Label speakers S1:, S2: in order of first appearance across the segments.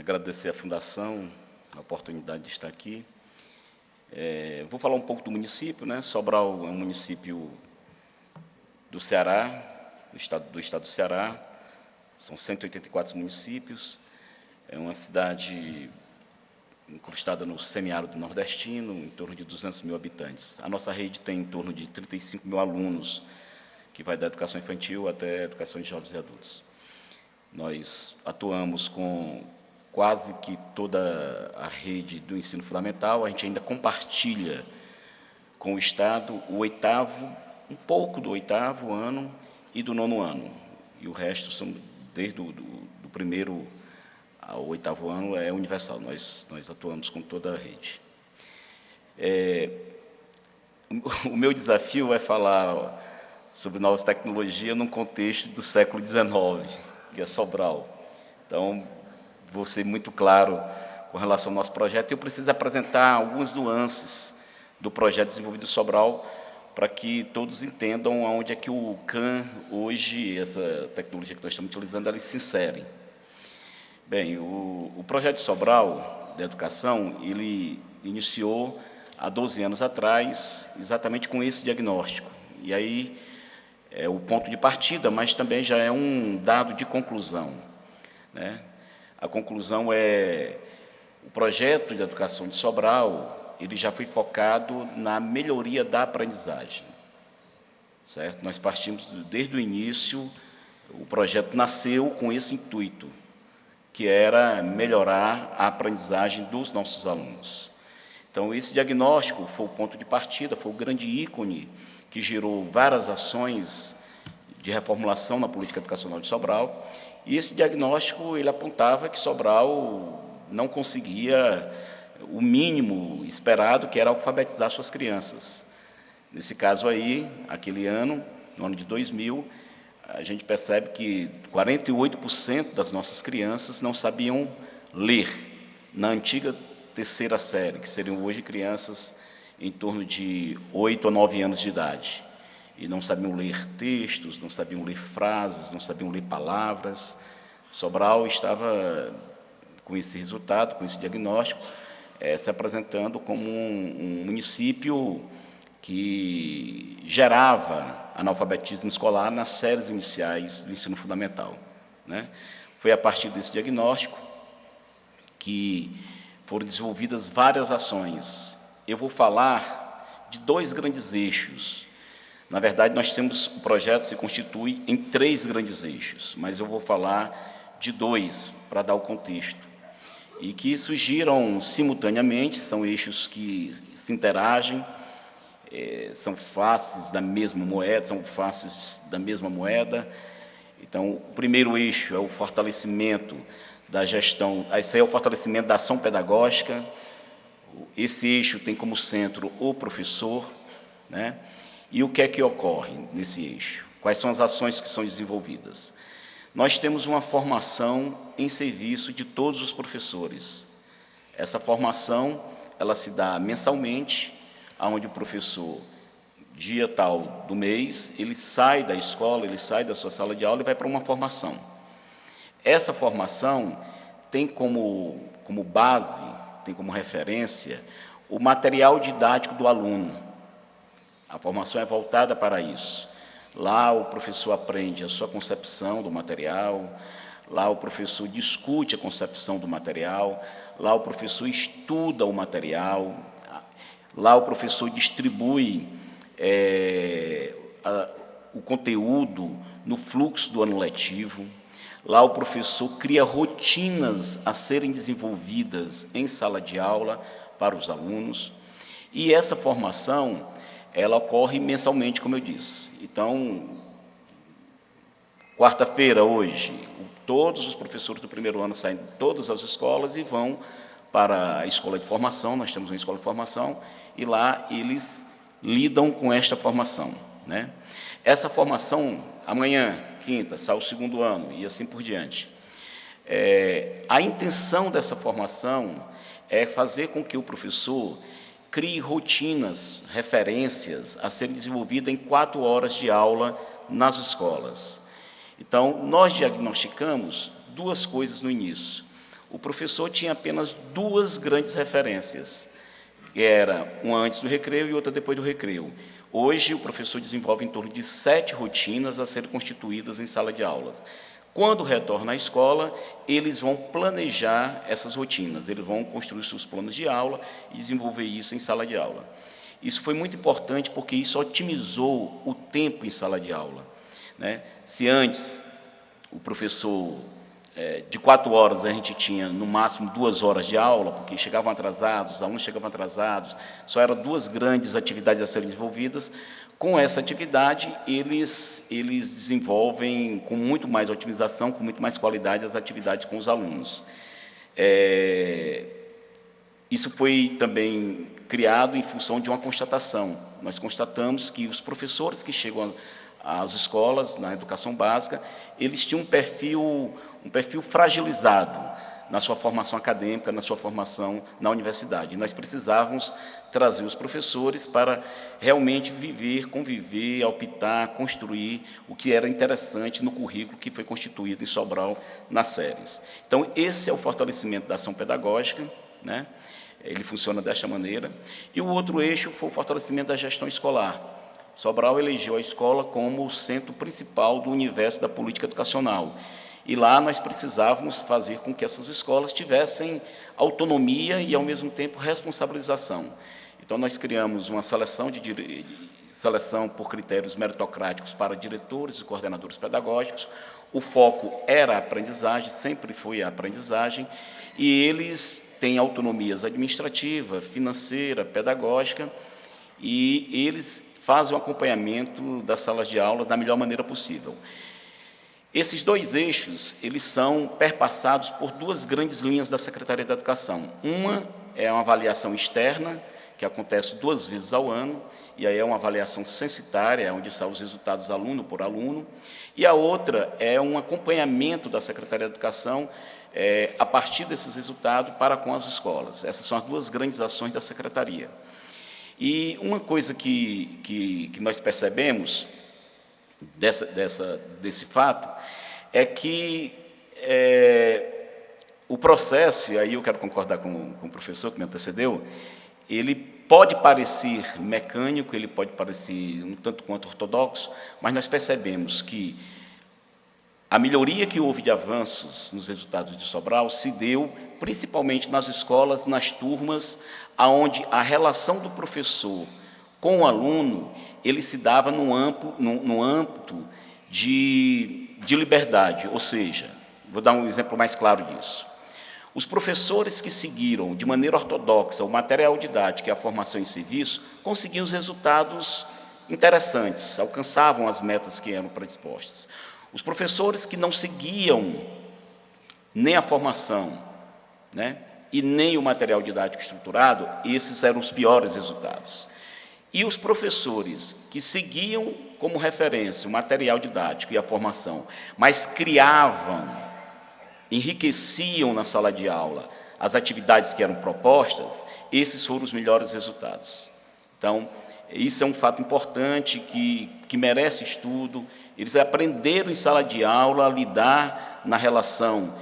S1: agradecer à Fundação a oportunidade de estar aqui. Vou falar um pouco do município, né? Sobral é um município do Ceará, do estado do Ceará, são 184 municípios, é uma cidade incrustada no semiárido nordestino, em torno de 200 mil habitantes. A nossa rede tem em torno de 35 mil alunos, que vai da educação infantil até a educação de jovens e adultos. Nós atuamos com quase que toda a rede do ensino fundamental, a gente ainda compartilha com o Estado o um pouco do oitavo ano e do nono ano, e o resto, são, desde do primeiro ao oitavo ano, é universal, nós atuamos com toda a rede. O meu desafio é falar sobre novas tecnologias num contexto do século XIX, que é Sobral. Então, vou ser muito claro com relação ao nosso projeto, e eu preciso apresentar algumas nuances do projeto desenvolvido em Sobral, para que todos entendam aonde é que o CAN, hoje, essa tecnologia que nós estamos utilizando, ela se insere. Bem, o projeto de Sobral, da educação, ele iniciou há 12 anos atrás, exatamente com esse diagnóstico. E aí é o ponto de partida, mas também já é um dado de conclusão, né? A conclusão é: o projeto de educação de Sobral, ele já foi focado na melhoria da aprendizagem, certo? Nós partimos desde o início, o projeto nasceu com esse intuito, que era melhorar a aprendizagem dos nossos alunos. Então, esse diagnóstico foi o ponto de partida, foi o grande ícone que gerou várias ações de reformulação na política educacional de Sobral, e esse diagnóstico ele apontava que Sobral não conseguia o mínimo esperado, que era alfabetizar suas crianças. Nesse caso aí, aquele ano, no ano de 2000, a gente percebe que 48% das nossas crianças não sabiam ler, na antiga terceira série, que seriam hoje crianças em torno de 8 a 9 anos de idade. E não sabiam ler textos, não sabiam ler frases, não sabiam ler palavras. Sobral estava com esse resultado, com esse diagnóstico, se apresentando como um município que gerava analfabetismo escolar nas séries iniciais do ensino fundamental, né? Foi a partir desse diagnóstico que foram desenvolvidas várias ações. Eu vou falar de dois grandes eixos. Na verdade, nós temos, o projeto se constitui em 3 grandes eixos, mas eu vou falar de 2 para dar o contexto, e que surgiram simultaneamente, são eixos que se interagem, são faces da mesma moeda, Então, o primeiro eixo é o fortalecimento da gestão, esse é o fortalecimento da ação pedagógica. Esse eixo tem como centro o professor, né? E o que é que ocorre nesse eixo? Quais são as ações que são desenvolvidas? Nós temos uma formação em serviço de todos os professores. Essa formação, ela se dá mensalmente, onde o professor, dia tal do mês, ele sai da escola, ele sai da sua sala de aula e vai para uma formação. Essa formação tem como base, tem como referência, o material didático do aluno. A formação é voltada para isso. Lá o professor aprende a sua concepção do material, lá o professor discute a concepção do material, lá o professor estuda o material, lá o professor distribui o conteúdo no fluxo do ano letivo, lá o professor cria rotinas a serem desenvolvidas em sala de aula para os alunos, e essa formação, ela ocorre mensalmente, como eu disse. Então, quarta-feira, hoje, todos os professores do primeiro ano saem de todas as escolas e vão para a escola de formação. Nós temos uma escola de formação, e lá eles lidam com esta formação, né? Essa formação, amanhã, quinta, sai o segundo ano, e assim por diante. A intenção dessa formação é fazer com que o professor crie rotinas, referências a serem desenvolvidas em 4 horas de aula nas escolas. Então, nós diagnosticamos 2 coisas no início. o professor tinha apenas duas grandes referências, que era uma antes do recreio e outra depois do recreio. Hoje, o professor desenvolve em torno de 7 rotinas a serem constituídas em sala de aulas. Quando retorna à escola, eles vão planejar essas rotinas, eles vão construir seus planos de aula e desenvolver isso em sala de aula. Isso foi muito importante porque isso otimizou o tempo em sala de aula, né? Se antes o professor, de 4 horas, a gente tinha no máximo 2 horas de aula, porque chegavam atrasados, os alunos chegavam atrasados, só eram 2 grandes atividades a serem desenvolvidas. Com essa atividade, eles desenvolvem com muito mais otimização, com muito mais qualidade as atividades com os alunos. Isso foi também criado em função de uma constatação. Nós constatamos que os professores que chegam às escolas, na educação básica, eles tinham um perfil fragilizado na sua formação acadêmica, na sua formação na universidade. Nós precisávamos trazer os professores para realmente viver, conviver, optar, construir o que era interessante no currículo que foi constituído em Sobral nas séries. Então, esse é o fortalecimento da ação pedagógica, né? Ele funciona desta maneira. E o outro eixo foi o fortalecimento da gestão escolar. Sobral elegeu a escola como o centro principal do universo da política educacional. E lá nós precisávamos fazer com que essas escolas tivessem autonomia e, ao mesmo tempo, responsabilização. Então, nós criamos uma seleção por critérios meritocráticos para diretores e coordenadores pedagógicos. O foco era a aprendizagem, sempre foi a aprendizagem, e eles têm autonomias administrativa, financeira, pedagógica, e eles fazem o acompanhamento das salas de aula da melhor maneira possível. Esses 2 eixos, eles são perpassados por 2 grandes linhas da Secretaria da Educação. Uma é uma avaliação externa, que acontece 2 vezes ao ano, e aí é uma avaliação censitária, onde são os resultados aluno por aluno, e a outra é um acompanhamento da Secretaria da Educação a partir desses resultados para com as escolas. Essas são as 2 grandes ações da Secretaria. E uma coisa que nós percebemos desse fato é que o processo, e aí eu quero concordar com o professor que me antecedeu, ele pode parecer mecânico, ele pode parecer um tanto quanto ortodoxo, mas nós percebemos que a melhoria que houve de avanços nos resultados de Sobral se deu principalmente nas escolas, nas turmas, onde a relação do professor com o aluno, ele se dava no âmbito de liberdade, ou seja, vou dar um exemplo mais claro disso. Os professores que seguiram de maneira ortodoxa o material didático e a formação em serviço conseguiam os resultados interessantes, alcançavam as metas que eram predispostas. Os professores que não seguiam nem a formação, né, e nem o material didático estruturado, esses eram os piores resultados. E os professores que seguiam como referência o material didático e a formação, mas criavam, enriqueciam na sala de aula as atividades que eram propostas, esses foram os melhores resultados. Então, isso é um fato importante que merece estudo. Eles aprenderam em sala de aula a lidar na relação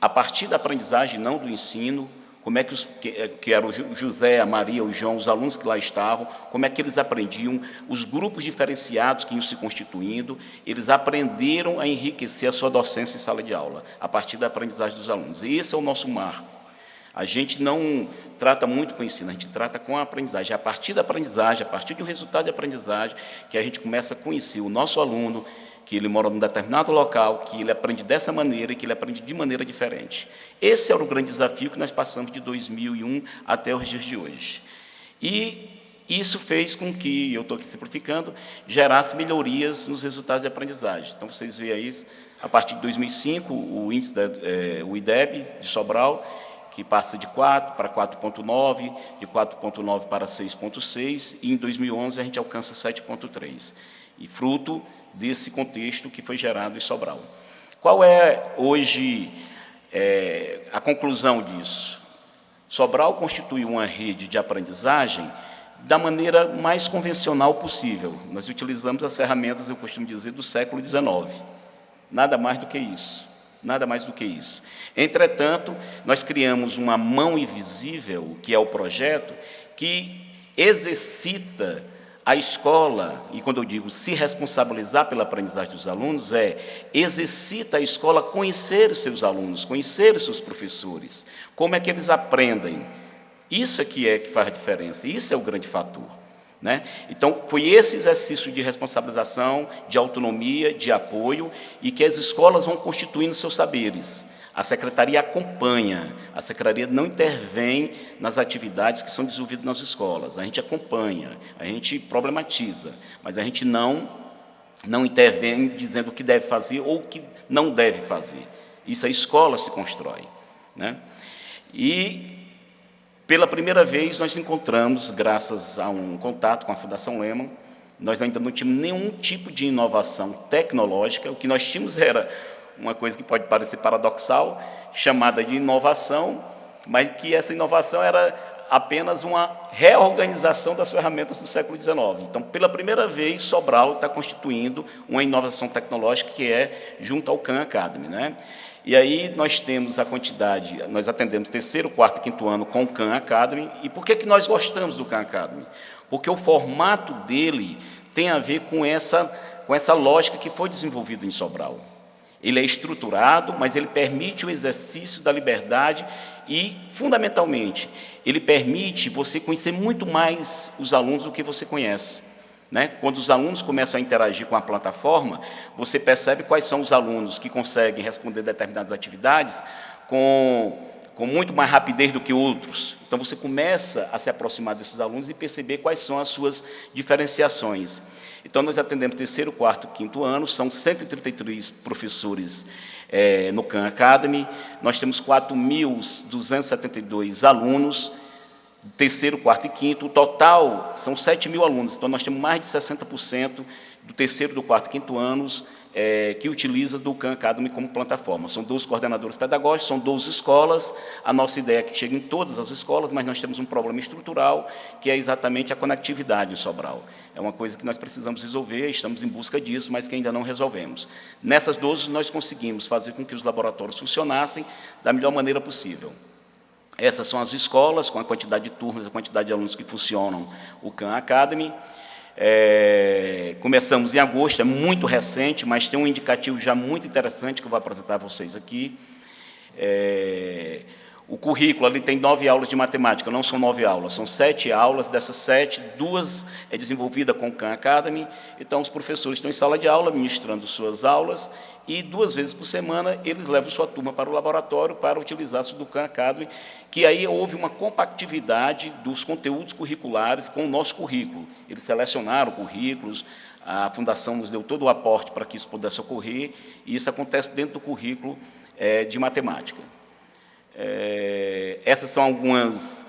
S1: a partir da aprendizagem, não do ensino, como é que era o José, a Maria, o João, os alunos que lá estavam, como é que eles aprendiam, os grupos diferenciados que iam se constituindo, eles aprenderam a enriquecer a sua docência em sala de aula, a partir da aprendizagem dos alunos. E esse é o nosso marco. A gente não trata muito com o ensino, a gente trata com a aprendizagem. É a partir da aprendizagem, a partir do resultado de aprendizagem, que a gente começa a conhecer o nosso aluno, que ele mora num determinado local, que ele aprende dessa maneira e que ele aprende de maneira diferente. Esse era o grande desafio que nós passamos de 2001 até os dias de hoje. E isso fez com que, eu estou aqui simplificando, gerasse melhorias nos resultados de aprendizagem. Então, vocês veem aí, a partir de 2005, o índice o IDEB de Sobral, que passa de 4 para 4,9, de 4,9 para 6,6, e em 2011 a gente alcança 7,3. E fruto desse contexto que foi gerado em Sobral. Qual é, hoje, a conclusão disso? Sobral constitui uma rede de aprendizagem da maneira mais convencional possível. Nós utilizamos as ferramentas, eu costumo dizer, do século XIX. Nada mais do que isso. nada mais do que isso. Entretanto, nós criamos uma mão invisível, que é o projeto, que exercita a escola, e quando eu digo se responsabilizar pela aprendizagem dos alunos, exercita a escola a conhecer os seus alunos, conhecer os seus professores, como é que eles aprendem. Isso é que faz a diferença, isso é o grande fator, né? Então, foi esse exercício de responsabilização, de autonomia, de apoio, e que as escolas vão constituindo seus saberes. A secretaria acompanha, a secretaria não intervém nas atividades que são desenvolvidas nas escolas. A gente acompanha, a gente problematiza, mas a gente não intervém dizendo o que deve fazer ou o que não deve fazer. Isso a escola se constrói, né? E, pela primeira vez, nós encontramos, graças a um contato com a Fundação Lehman, nós ainda não tínhamos nenhum tipo de inovação tecnológica, o que nós tínhamos era uma coisa que pode parecer paradoxal, chamada de inovação, mas que essa inovação era apenas uma reorganização das ferramentas do século XIX. Então, pela primeira vez, Sobral está constituindo uma inovação tecnológica que é junto ao Khan Academy, né? E aí nós temos a quantidade, nós atendemos terceiro, quarto e quinto ano com o Khan Academy. E por que nós gostamos do Khan Academy? Porque o formato dele tem a ver com essa lógica que foi desenvolvida em Sobral. Ele é estruturado, mas ele permite o exercício da liberdade e, fundamentalmente, ele permite você conhecer muito mais os alunos do que você conhece, né? Quando os alunos começam a interagir com a plataforma, você percebe quais são os alunos que conseguem responder determinadas atividades com muito mais rapidez do que outros. Então, você começa a se aproximar desses alunos e perceber quais são as suas diferenciações. Então, nós atendemos terceiro, quarto e quinto ano, são 133 professores no Khan Academy, nós temos 4.272 alunos, terceiro, quarto e quinto, o total são 7.000 alunos, então nós temos mais de 60% do terceiro, do quarto e quinto anos que utiliza do Khan Academy como plataforma. São 12 coordenadores pedagógicos, são 12 escolas, a nossa ideia é que chegue em todas as escolas, mas nós temos um problema estrutural, que é exatamente a conectividade em Sobral. É uma coisa que nós precisamos resolver, estamos em busca disso, mas que ainda não resolvemos. Nessas 12, nós conseguimos fazer com que os laboratórios funcionassem da melhor maneira possível. Essas são as escolas, com a quantidade de turmas, a quantidade de alunos que funcionam o Khan Academy. Começamos em agosto, é muito recente, mas tem um indicativo já muito interessante que eu vou apresentar a vocês aqui. O currículo ali tem 9 aulas de matemática, não são 9 aulas, são 7 aulas, dessas 7, 2 é desenvolvida com o Khan Academy, então os professores estão em sala de aula, ministrando suas aulas, e 2 vezes por semana eles levam sua turma para o laboratório para utilizar-se do Khan Academy, que aí houve uma compatibilidade dos conteúdos curriculares com o nosso currículo. Eles selecionaram currículos, a Fundação nos deu todo o aporte para que isso pudesse ocorrer, e isso acontece dentro do currículo de matemática. Essas são algumas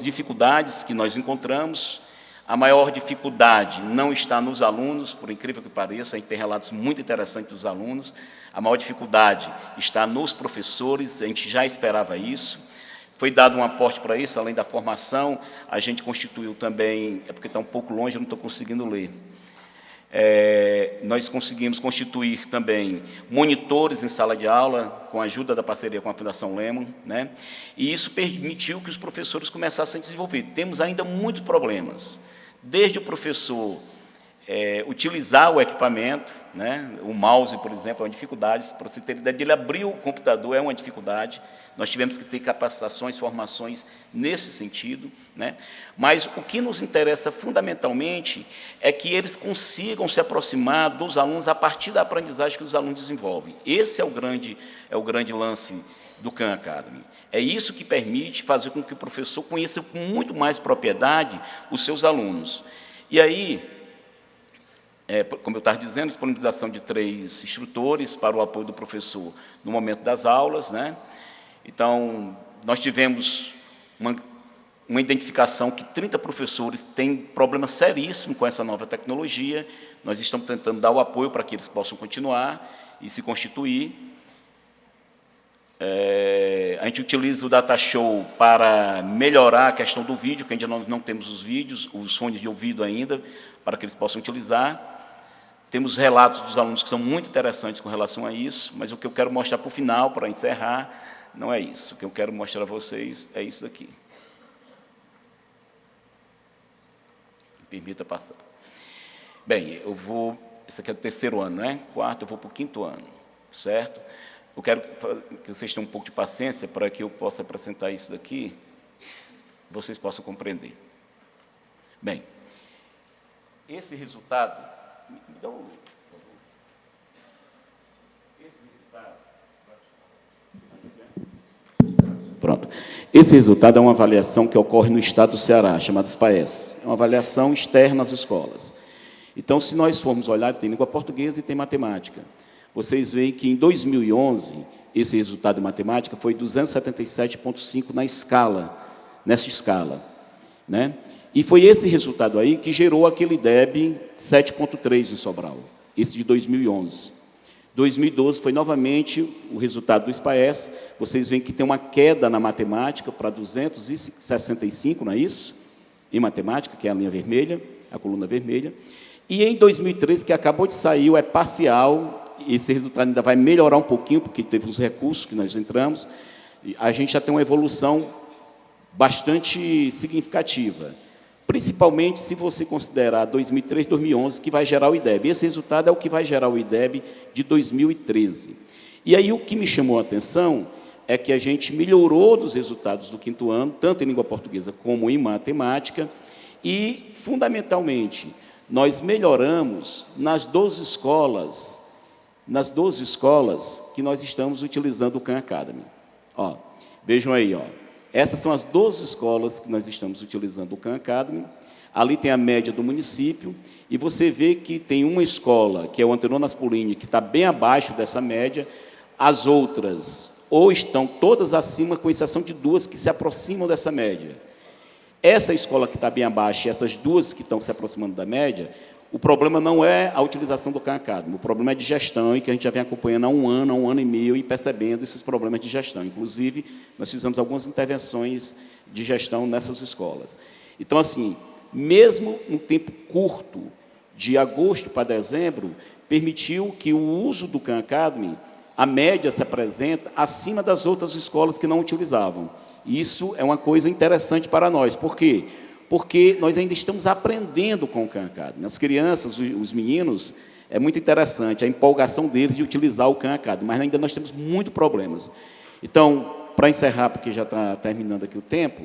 S1: dificuldades que nós encontramos. A maior dificuldade não está nos alunos, por incrível que pareça, a gente tem relatos muito interessantes dos alunos. A maior dificuldade está nos professores, a gente já esperava isso. Foi dado um aporte para isso, além da formação, a gente constituiu também, porque está um pouco longe, eu não estou conseguindo ler. Nós conseguimos constituir também monitores em sala de aula, com a ajuda da parceria com a Fundação Lehman, né? E isso permitiu que os professores começassem a desenvolver. Temos ainda muitos problemas, desde o professor utilizar o equipamento, né? O mouse, por exemplo, é uma dificuldade, para você ter ideia, ele abrir o computador é uma dificuldade, nós tivemos que ter capacitações, formações nesse sentido, né? Mas o que nos interessa fundamentalmente é que eles consigam se aproximar dos alunos a partir da aprendizagem que os alunos desenvolvem. Esse é o grande lance do Khan Academy. É isso que permite fazer com que o professor conheça com muito mais propriedade os seus alunos. E aí, como eu estava dizendo, disponibilização de 3 instrutores para o apoio do professor no momento das aulas, né? Então, nós tivemos uma identificação que 30 professores têm problema seríssimo com essa nova tecnologia. Nós estamos tentando dar o apoio para que eles possam continuar e se constituir. A gente utiliza o Data Show para melhorar a questão do vídeo, que ainda não temos os vídeos, os fones de ouvido ainda, para que eles possam utilizar. Temos relatos dos alunos que são muito interessantes com relação a isso, mas o que eu quero mostrar para o final, para encerrar, não é isso. O que eu quero mostrar a vocês é isso daqui. Me permita passar. Bem, esse aqui é o terceiro ano, né? Quarto, eu vou para o quinto ano, certo? Eu quero que vocês tenham um pouco de paciência para que eu possa apresentar isso daqui, vocês possam compreender. Bem, esse resultado... Pronto. Esse resultado é uma avaliação que ocorre no estado do Ceará, chamada SPAES. É uma avaliação externa às escolas. Então, se nós formos olhar, tem língua portuguesa e tem matemática. Vocês veem que, em 2011, esse resultado de matemática foi 277,5 nessa escala, né? E foi esse resultado aí que gerou aquele IDEB 7,3 em Sobral, esse de 2011. 2012 foi novamente o resultado do SPAES. Vocês veem que tem uma queda na matemática para 265, não é isso? Em matemática, que é a linha vermelha, a coluna vermelha. E em 2013, que acabou de sair, é parcial, esse resultado ainda vai melhorar um pouquinho, porque teve os recursos que nós entramos, a gente já tem uma evolução bastante significativa, principalmente se você considerar 2003, 2011, que vai gerar o IDEB. Esse resultado é o que vai gerar o IDEB de 2013. E aí o que me chamou a atenção é que a gente melhorou dos resultados do quinto ano, tanto em língua portuguesa como em matemática, e, fundamentalmente, nós melhoramos nas 12 escolas que nós estamos utilizando o Khan Academy. Ó, vejam aí, ó. Essas são as 12 escolas que nós estamos utilizando o Khan Academy. Ali tem a média do município, e você vê que tem uma escola, que é o Antenor Naspolini, que está bem abaixo dessa média. As outras ou estão todas acima, com exceção de duas que se aproximam dessa média. Essa escola que está bem abaixo e essas duas que estão se aproximando da média, o problema não é a utilização do Khan Academy, o problema é de gestão, e que a gente já vem acompanhando há um ano e meio, e percebendo esses problemas de gestão. Inclusive, nós fizemos algumas intervenções de gestão nessas escolas. Então, assim, mesmo um tempo curto, de agosto para dezembro, permitiu que o uso do Khan Academy, a média se apresenta acima das outras escolas que não utilizavam. Isso é uma coisa interessante para nós. Por quê? Porque nós ainda estamos aprendendo com o Khan Academy. As crianças, os meninos, é muito interessante a empolgação deles de utilizar o Khan Academy, mas ainda nós temos muitos problemas. Então, para encerrar, porque já está terminando aqui o tempo,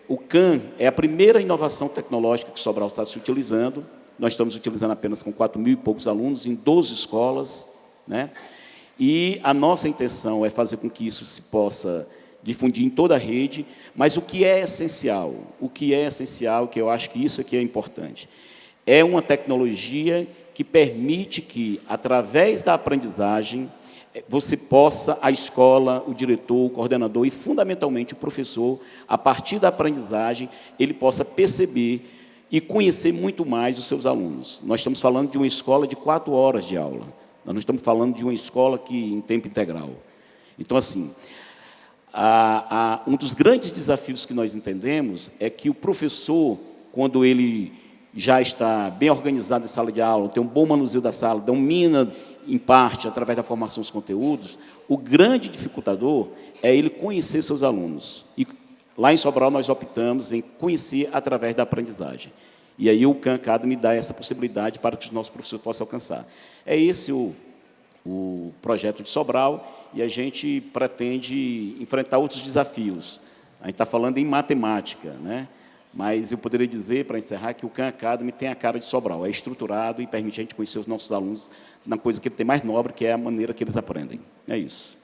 S1: o Khan é a primeira inovação tecnológica que Sobral está se utilizando. Nós estamos utilizando apenas com 4.000 e poucos alunos, em 12 escolas, né? E a nossa intenção é fazer com que isso se possa difundir em toda a rede, mas o que é essencial, que eu acho que isso aqui é importante, é uma tecnologia que permite que, através da aprendizagem, você possa, a escola, o diretor, o coordenador e, fundamentalmente, o professor, a partir da aprendizagem, ele possa perceber e conhecer muito mais os seus alunos. Nós estamos falando de uma escola de 4 horas de aula, nós não estamos falando de uma escola que em tempo integral. Então, assim, um dos grandes desafios que nós entendemos é que o professor, quando ele já está bem organizado em sala de aula, tem um bom manuseio da sala, domina, em parte, através da formação dos conteúdos, o grande dificultador é ele conhecer seus alunos. E lá em Sobral nós optamos em conhecer através da aprendizagem. E aí o Khan Academy dá essa possibilidade para que os nossos professores possam alcançar. É esse o projeto de Sobral, e a gente pretende enfrentar outros desafios. A gente está falando em matemática, né? Mas eu poderia dizer, para encerrar, que o Khan Academy tem a cara de Sobral, é estruturado e permite a gente conhecer os nossos alunos na coisa que ele tem mais nobre, que é a maneira que eles aprendem. É isso.